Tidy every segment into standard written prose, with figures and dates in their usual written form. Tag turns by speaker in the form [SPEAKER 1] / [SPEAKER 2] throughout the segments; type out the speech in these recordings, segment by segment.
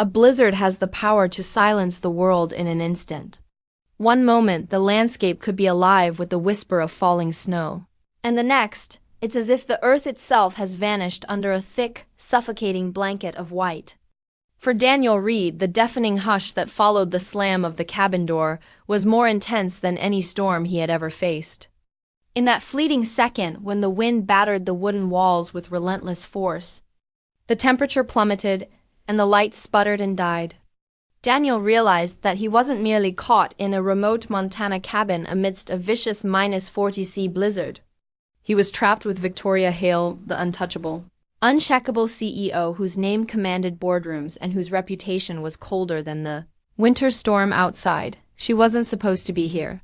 [SPEAKER 1] A blizzard has the power to silence the world in an instant. One moment, the landscape could be alive with the whisper of falling snow. And the next, it's as if the earth itself has vanished under a thick, suffocating blanket of white. For Daniel Reed, the deafening hush that followed the slam of the cabin door was more intense than any storm he had ever faced. In that fleeting second, when the wind battered the wooden walls with relentless force, the temperature plummeted and the lights sputtered and died, Daniel realized that he wasn't merely caught in a remote Montana cabin amidst a vicious -40°C blizzard. He was trapped with Victoria Hale, the untouchable, unshakable CEO whose name commanded boardrooms and whose reputation was colder than the winter storm outside. She wasn't supposed to be here.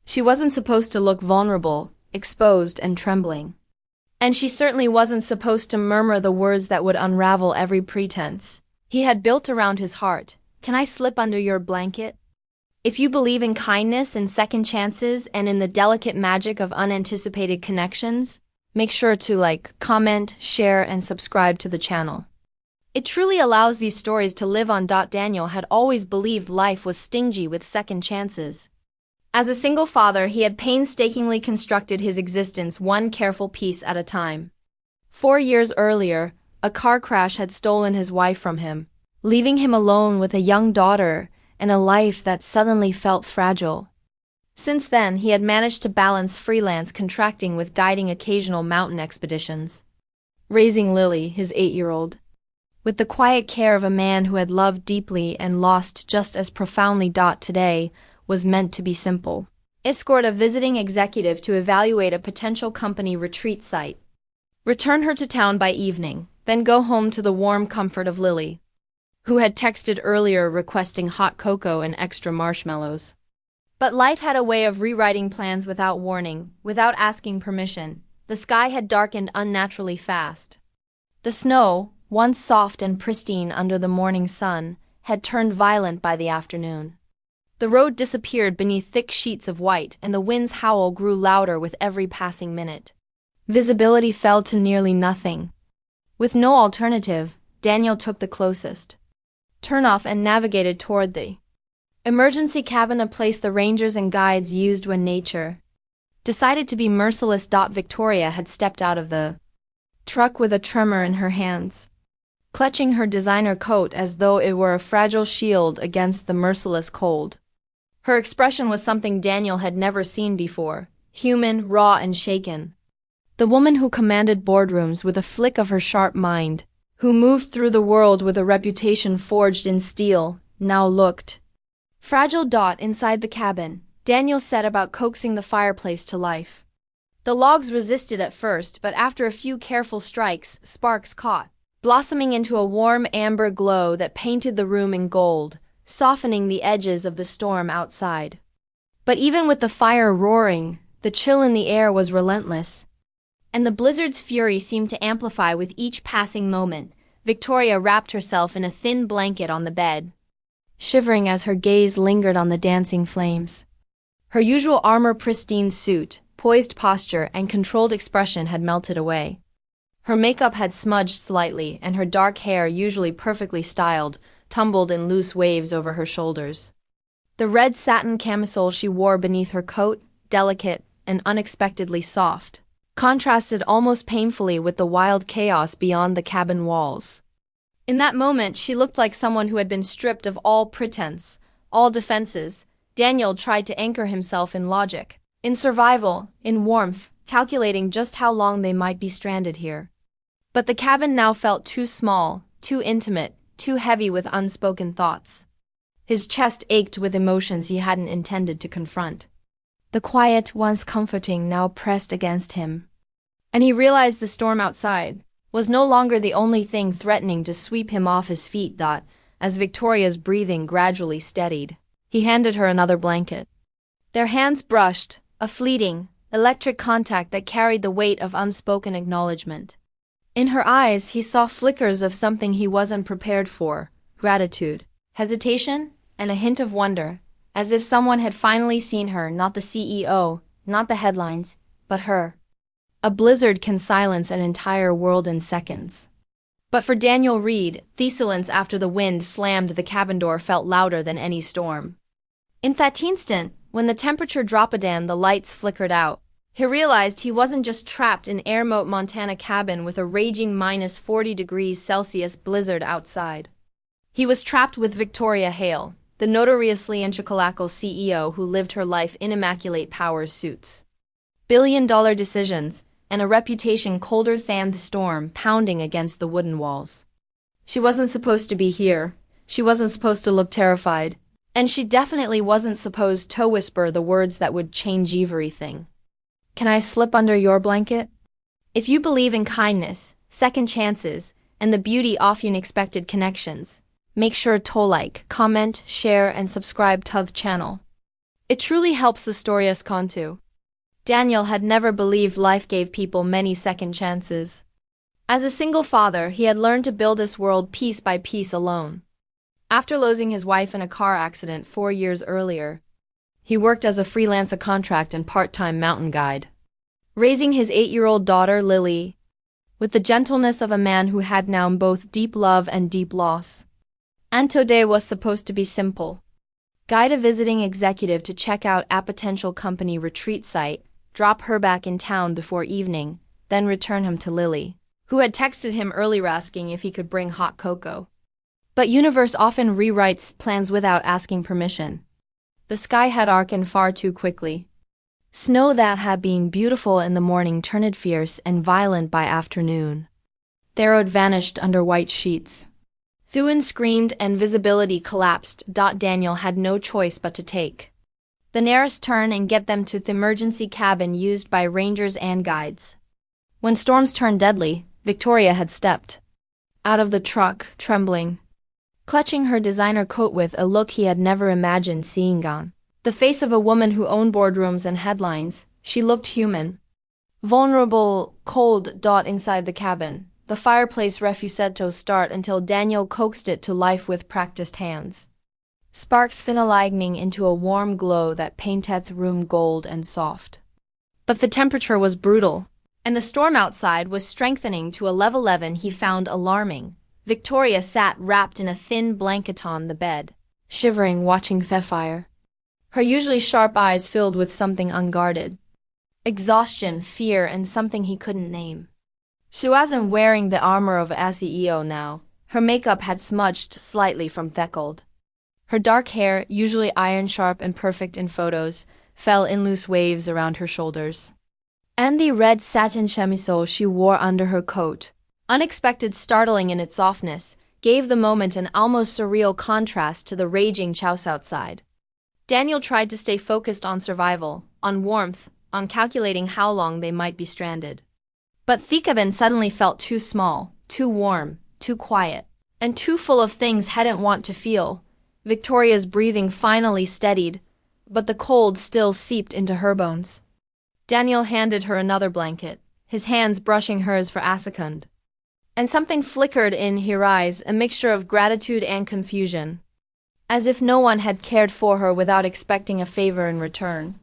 [SPEAKER 1] She wasn't supposed to look vulnerable, exposed, and trembling. And she certainly wasn't supposed to murmur the words that would unravel every pretense he had built around his heart. Can I slip under your blanket? If you believe in kindness and second chances and in the delicate magic of unanticipated connections, make sure to like, comment, share, and subscribe to the channel. It truly allows these stories to live on. Daniel had always believed life was stingy with second chances. As a single father, he had painstakingly constructed his existence one careful piece at a time. 4 years earlier, a car crash had stolen his wife from him, leaving him alone with a young daughter and a life that suddenly felt fragile. Since then, he had managed to balance freelance contracting with guiding occasional mountain expeditions, raising Lily, his 8-year-old, with the quiet care of a man who had loved deeply and lost just as profoundly. Today was meant to be simple. Escort a visiting executive to evaluate a potential company retreat site. Return her to town by evening, then go home to the warm comfort of Lily, who had texted earlier requesting hot cocoa and extra marshmallows. But life had a way of rewriting plans without warning, without asking permission. The sky had darkened unnaturally fast. The snow, once soft and pristine under the morning sun, had turned violent by the afternoon. The road disappeared beneath thick sheets of white, and the wind's howl grew louder with every passing minute. Visibility fell to nearly nothing. With no alternative, Daniel took the closest turnoff and navigated toward the emergency cabin, a place the rangers and guides used when nature decided to be merciless. Victoria had stepped out of the truck with a tremor in her hands, clutching her designer coat as though it were a fragile shield against the merciless cold. Her expression was something Daniel had never seen before, human, raw, and shaken. The woman who commanded boardrooms with a flick of her sharp mind, who moved through the world with a reputation forged in steel, now looked fragile. Inside the cabin, Daniel set about coaxing the fireplace to life. The logs resisted at first, but after a few careful strikes, sparks caught, blossoming into a warm amber glow that painted the room in gold, softening the edges of the storm outside. But even with the fire roaring, the chill in the air was relentless, and the blizzard's fury seemed to amplify with each passing moment. Victoria wrapped herself in a thin blanket on the bed, shivering as her gaze lingered on the dancing flames. Her usual armor-pristine suit, poised posture, and controlled expression had melted away. Her makeup had smudged slightly, and her dark hair, usually perfectly styled, tumbled in loose waves over her shoulders. The red satin camisole she wore beneath her coat, delicate and unexpectedly soft, contrasted almost painfully with the wild chaos beyond the cabin walls. In that moment, she looked like someone who had been stripped of all pretense, all defenses. Daniel tried to anchor himself in logic, in survival, in warmth, calculating just how long they might be stranded here. But the cabin now felt too small, too intimate, too heavy with unspoken thoughts. His chest ached with emotions he hadn't intended to confront. The quiet, once comforting, now pressed against him. And he realized the storm outside was no longer the only thing threatening to sweep him off his feet. As Victoria's breathing gradually steadied, he handed her another blanket. Their hands brushed, a fleeting, electric contact that carried the weight of unspoken acknowledgement. In her eyes, he saw flickers of something he wasn't prepared for: gratitude, hesitation, and a hint of wonder, as if someone had finally seen her, not the CEO, not the headlines, but her. A blizzard can silence an entire world in seconds. But for Daniel Reed, the silence after the wind slammed the cabin door felt louder than any storm. In that instant, when the temperature dropped and the lights flickered out, he realized he wasn't just trapped in Airmote, Montana cabin with a raging -40°C blizzard outside. He was trapped with Victoria Hale, the notoriously intercalacal CEO who lived her life in immaculate power suits, billion-dollar decisions, and a reputation colder than the storm pounding against the wooden walls. She wasn't supposed to be here. She wasn't supposed to look terrified. And she definitely wasn't supposed to whisper the words that would change everything. Can I slip under your blanket? If you believe in kindness, second chances, and the beauty of unexpected connections, make sure to like, comment, share, and subscribe to the channel. It truly helps the story us con to. Daniel had never believed life gave people many second chances. As a single father, he had learned to build this world piece by piece alone. After losing his wife in a car accident 4 years earlier, he worked as a freelance contract and part-time mountain guide, raising his 8-year-old daughter Lily with the gentleness of a man who had known both deep love and deep loss. And today was supposed to be simple. Guide a visiting executive to check out a potential company retreat site, drop her back in town before evening, then return him to Lily, who had texted him earlier asking if he could bring hot cocoa. But universe often rewrites plans without asking permission. The sky had darkened far too quickly. Snow that had been beautiful in the morning turned fierce and violent by afternoon. The road vanished under white sheets. Thuan screamed and visibility collapsed. Daniel had no choice but to take the nearest turn and get them to the emergency cabin used by rangers and guides. When storms turned deadly, Victoria had stepped out of the truck, trembling, clutching her designer coat with a look he had never imagined seeing on the face of a woman who owned boardrooms and headlines. She looked human, vulnerable, cold. Inside the cabin, the fireplace refused to start until Daniel coaxed it to life with practiced hands. Sparks lightning into a warm glow that painted the room gold and soft. But the temperature was brutal, and the storm outside was strengthening to a level 11 he found alarming. Victoria sat wrapped in a thin blanket on the bed, shivering, watching the fire. Her usually sharp eyes filled with something unguarded. Exhaustion, fear, and something he couldn't name. She wasn't wearing the armor of a CEO now. Her makeup had smudged slightly from Theckold. Her dark hair, usually iron-sharp and perfect in photos, fell in loose waves around her shoulders. And the red satin chemisole she wore under her coat, unexpected, startling in its softness, gave the moment an almost surreal contrast to the raging chouse outside. Daniel tried to stay focused on survival, on warmth, on calculating how long they might be stranded. But the cabin suddenly felt too small, too warm, too quiet, and too full of things hadn't want to feel. Victoria's breathing finally steadied, but the cold still seeped into her bones. Daniel handed her another blanket, his hands brushing hers for a second. And something flickered in her eyes, a mixture of gratitude and confusion, as if no one had cared for her without expecting a favor in return.